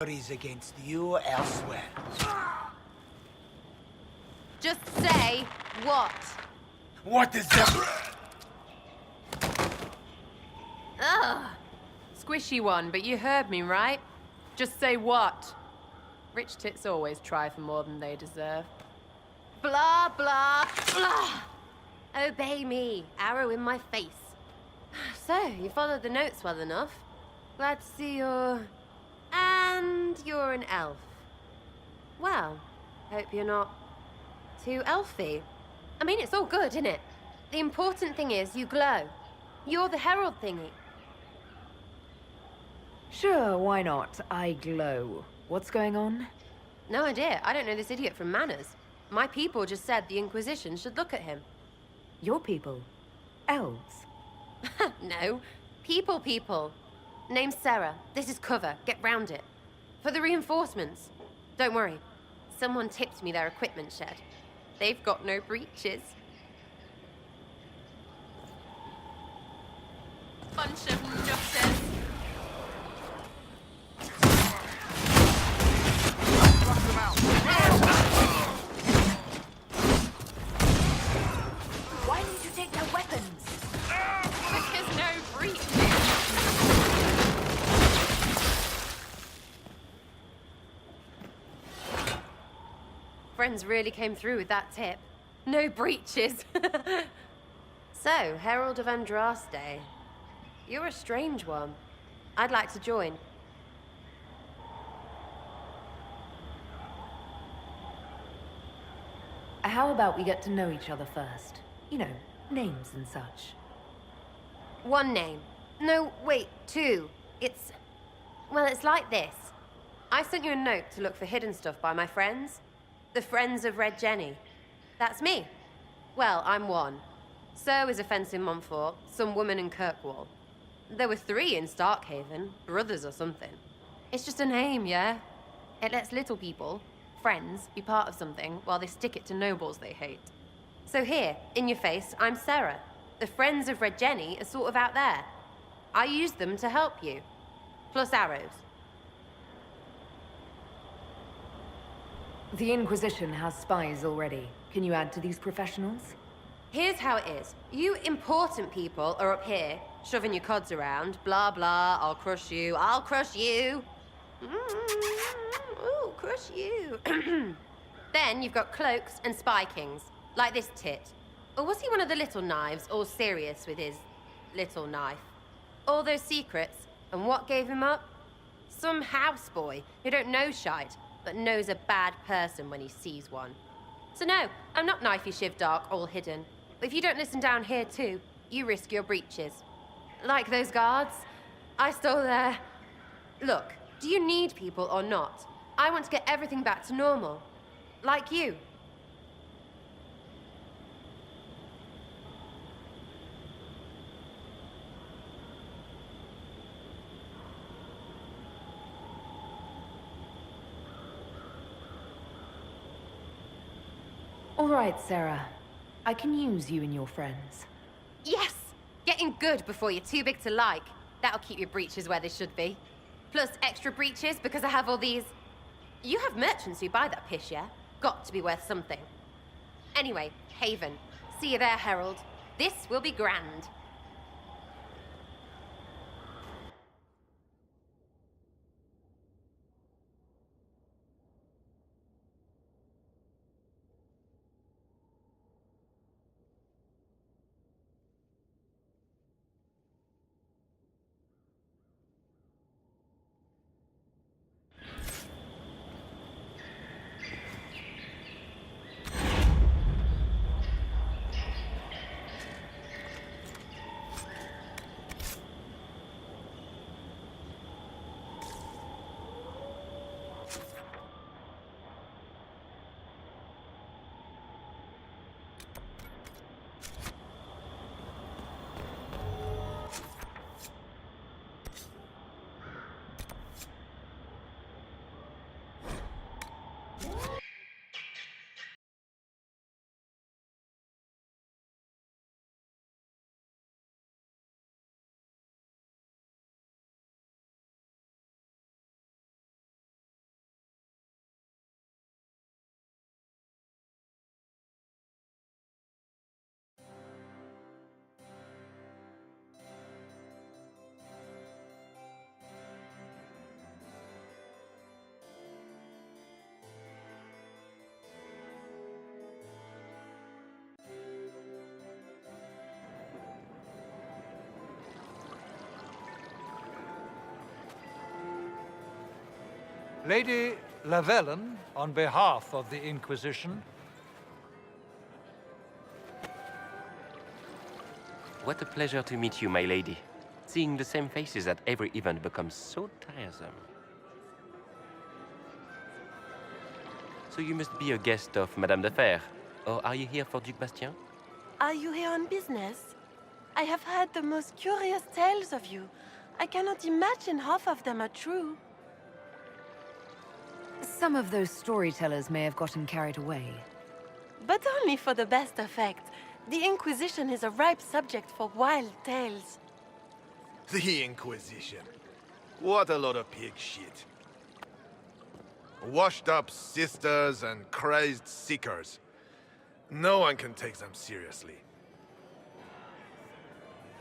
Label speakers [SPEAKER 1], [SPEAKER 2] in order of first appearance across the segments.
[SPEAKER 1] Is against you elsewhere.
[SPEAKER 2] Just say what?
[SPEAKER 1] What is that?
[SPEAKER 2] Ugh. Squishy one, but you heard me, right? Just say what? Rich tits always try for more than they deserve. Blah, blah, blah. Obey me. Arrow in my face. So, you followed the notes well enough. Glad to see you're... And you're an elf. Well, hope you're not too elfy. I mean, it's all good, isn't it? The important thing is you glow. You're the herald thingy.
[SPEAKER 3] Sure, why not? I glow. What's going on?
[SPEAKER 2] No idea. I don't know this idiot from Manners. My people just said the Inquisition should look at him.
[SPEAKER 3] Your people? Elves?
[SPEAKER 2] No. People. Name's Sera. This is cover. Get round it. For the reinforcements. Don't worry. Someone tipped me their equipment shed. They've got no breaches. Bunch of nutters.
[SPEAKER 3] Why didn't you take their weapons?
[SPEAKER 2] Because no breaches. Friends really came through with that tip. No breaches. So, Herald of Andraste. You're a strange one. I'd like to join.
[SPEAKER 3] How about we get to know each other first? You know, names and such.
[SPEAKER 2] One name. No, wait, two. Well, it's like this. I sent you a note to look for hidden stuff by my friends. The Friends of Red Jenny. That's me. Well, I'm one. So is a fence in Montfort, some woman in Kirkwall. There were 3 in Starkhaven, brothers or something. It's just a name, yeah? It lets little people, friends, be part of something while they stick it to nobles they hate. So here, in your face, I'm Sera. The Friends of Red Jenny are sort of out there. I use them to help you. Plus arrows.
[SPEAKER 3] The Inquisition has spies already. Can you add to these professionals?
[SPEAKER 2] Here's how it is. You important people are up here, shoving your cods around. Blah, blah, I'll crush you. Ooh, crush you. Then you've got cloaks and spy kings, like this tit. Or was he one of the little knives, all serious with his little knife? All those secrets, and what gave him up? Some houseboy who don't know shite, but knows a bad person when he sees one. So no, I'm not knifey shiv dark, all hidden. But if you don't listen down here too, you risk your breeches. Like those guards, I stole their... Look, do you need people or not? I want to get everything back to normal. Like you.
[SPEAKER 3] All right, Sera. I can use you and your friends.
[SPEAKER 2] Yes! Getting good before you're too big to like. That'll keep your breeches where they should be. Plus extra breeches because I have all these... You have merchants who buy that piss, yeah? Got to be worth something. Anyway, Haven. See you there, Herald. This will be grand.
[SPEAKER 4] Lady Lavellen, on behalf of the Inquisition.
[SPEAKER 5] What a pleasure to meet you, my lady. Seeing the same faces at every event becomes so tiresome. So you must be a guest of Madame de Fer, or are you here for Duc Bastien?
[SPEAKER 6] Are you here on business? I have heard the most curious tales of you. I cannot imagine half of them are true.
[SPEAKER 3] Some of those storytellers may have gotten carried away.
[SPEAKER 6] But only for the best effect. The Inquisition is a ripe subject for wild tales.
[SPEAKER 7] The Inquisition. What a lot of pig shit. Washed-up sisters and crazed seekers. No one can take them seriously.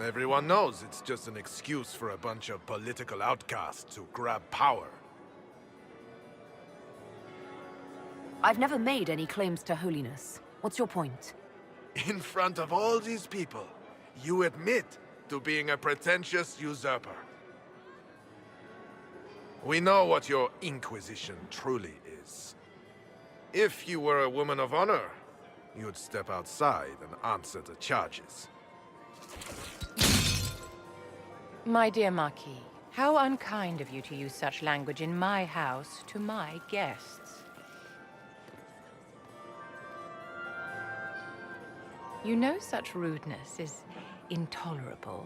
[SPEAKER 7] Everyone knows it's just an excuse for a bunch of political outcasts to grab power.
[SPEAKER 3] I've never made any claims to holiness. What's your point?
[SPEAKER 7] In front of all these people, you admit to being a pretentious usurper. We know what your Inquisition truly is. If you were a woman of honor, you'd step outside and answer the charges.
[SPEAKER 8] My dear Marquis, how unkind of you to use such language in my house to my guests. You know such rudeness is intolerable.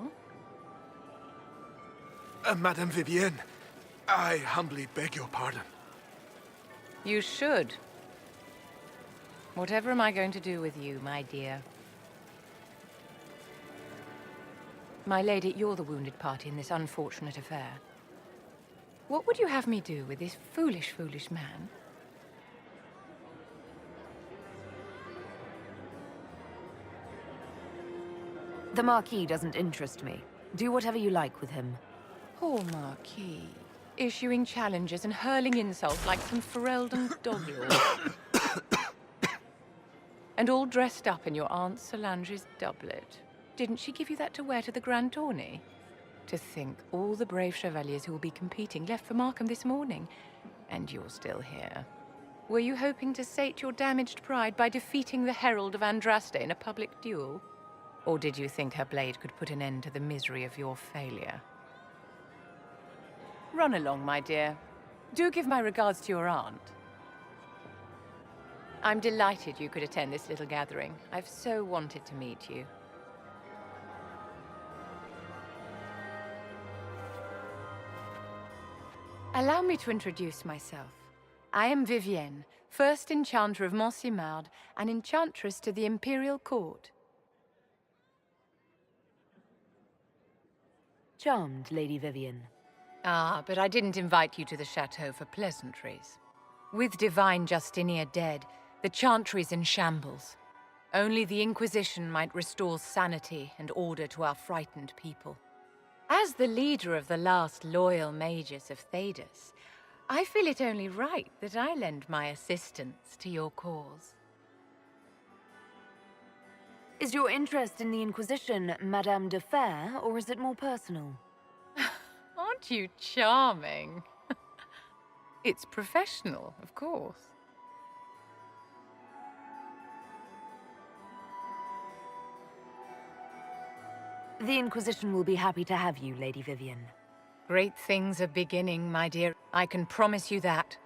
[SPEAKER 7] Madame Vivienne, I humbly beg your pardon.
[SPEAKER 8] You should. Whatever am I going to do with you, my dear? My lady, you're the wounded party in this unfortunate affair. What would you have me do with this foolish, foolish man?
[SPEAKER 3] The Marquis doesn't interest me. Do whatever you like with him.
[SPEAKER 8] Poor Marquis. Issuing challenges and hurling insults like some Ferelden doglord. And all dressed up in your Aunt Solange's doublet. Didn't she give you that to wear to the Grand Tourney? To think all the brave chevaliers who will be competing left for Markham this morning, and you're still here. Were you hoping to sate your damaged pride by defeating the Herald of Andraste in a public duel? Or did you think her blade could put an end to the misery of your failure? Run along, my dear. Do give my regards to your aunt. I'm delighted you could attend this little gathering. I've so wanted to meet you. Allow me to introduce myself. I am Vivienne, first Enchanter of Montsimard and Enchantress to the Imperial Court.
[SPEAKER 3] Charmed, Lady Vivienne.
[SPEAKER 8] Ah, but I didn't invite you to the chateau for pleasantries. With Divine Justinia dead, the Chantry's in shambles. Only the Inquisition might restore sanity and order to our frightened people. As the leader of the last loyal mages of Thedas, I feel it only right that I lend my assistance to your cause.
[SPEAKER 3] Is your interest in the Inquisition Madame de Fer, or is it more personal?
[SPEAKER 8] Aren't you charming? It's professional, of course.
[SPEAKER 3] The Inquisition will be happy to have you, Lady Vivienne.
[SPEAKER 8] Great things are beginning, my dear. I can promise you that.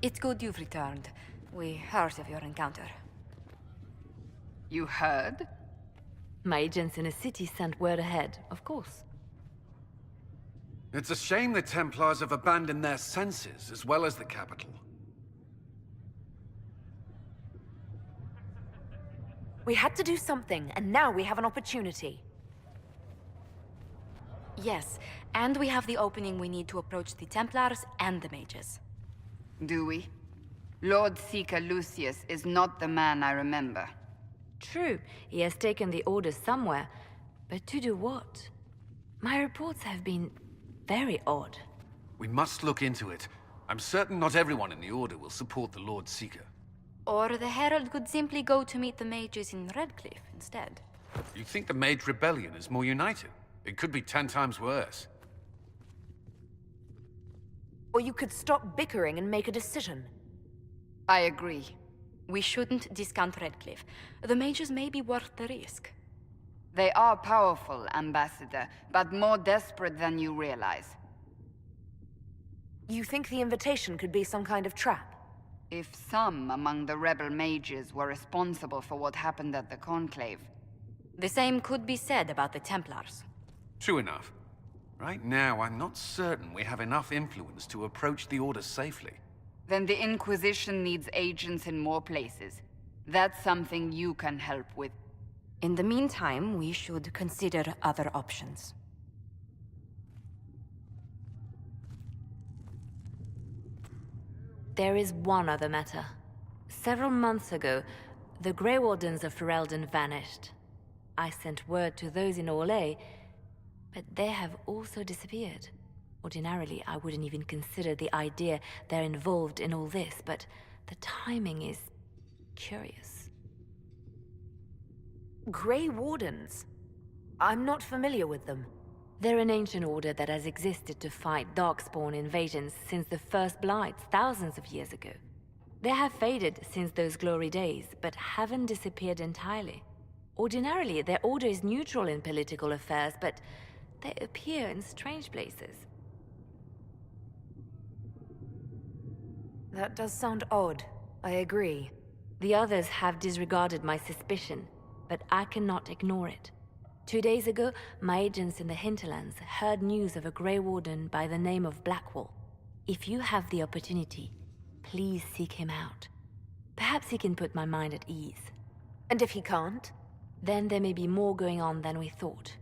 [SPEAKER 9] It's good you've returned. We heard of your encounter.
[SPEAKER 10] You heard?
[SPEAKER 3] My agents in the city sent word ahead, of course.
[SPEAKER 11] It's a shame the Templars have abandoned their senses, as well as the capital.
[SPEAKER 3] We had to do something, and now we have an opportunity.
[SPEAKER 9] Yes, and we have the opening we need to approach the Templars and the mages.
[SPEAKER 10] Do we? Lord Seeker Lucius is not the man I remember.
[SPEAKER 3] True, he has taken the orders somewhere, but to do what? My reports have been very odd.
[SPEAKER 11] We must look into it. I'm certain not everyone in the Order will support the Lord Seeker.
[SPEAKER 9] Or the Herald could simply go to meet the mages in Redcliffe instead.
[SPEAKER 11] You think the Mage Rebellion is more united? It could be 10 times worse.
[SPEAKER 3] Or you could stop bickering and make a decision.
[SPEAKER 10] I agree.
[SPEAKER 9] We shouldn't discount Redcliffe. The mages may be worth the risk.
[SPEAKER 10] They are powerful, Ambassador, but more desperate than you realize.
[SPEAKER 3] You think the invitation could be some kind of trap?
[SPEAKER 10] If some among the rebel mages were responsible for what happened at the Conclave.
[SPEAKER 9] The same could be said about the Templars.
[SPEAKER 11] True enough. Right now, I'm not certain we have enough influence to approach the Order safely.
[SPEAKER 10] Then the Inquisition needs agents in more places. That's something you can help with.
[SPEAKER 9] In the meantime, we should consider other options.
[SPEAKER 3] There is one other matter. Several months ago, the Grey Wardens of Ferelden vanished. I sent word to those in Orlais, but they have also disappeared. Ordinarily, I wouldn't even consider the idea they're involved in all this, but the timing is curious. Grey Wardens? I'm not familiar with them. They're an ancient order that has existed to fight Darkspawn invasions since the First Blights thousands of years ago. They have faded since those glory days, but haven't disappeared entirely. Ordinarily, their order is neutral in political affairs, but they appear in strange places. That does sound odd. I agree. The others have disregarded my suspicion, but I cannot ignore it. 2 days ago, my agents in the hinterlands heard news of a Grey Warden by the name of Blackwall. If you have the opportunity, please seek him out. Perhaps he can put my mind at ease. And if he can't? Then there may be more going on than we thought.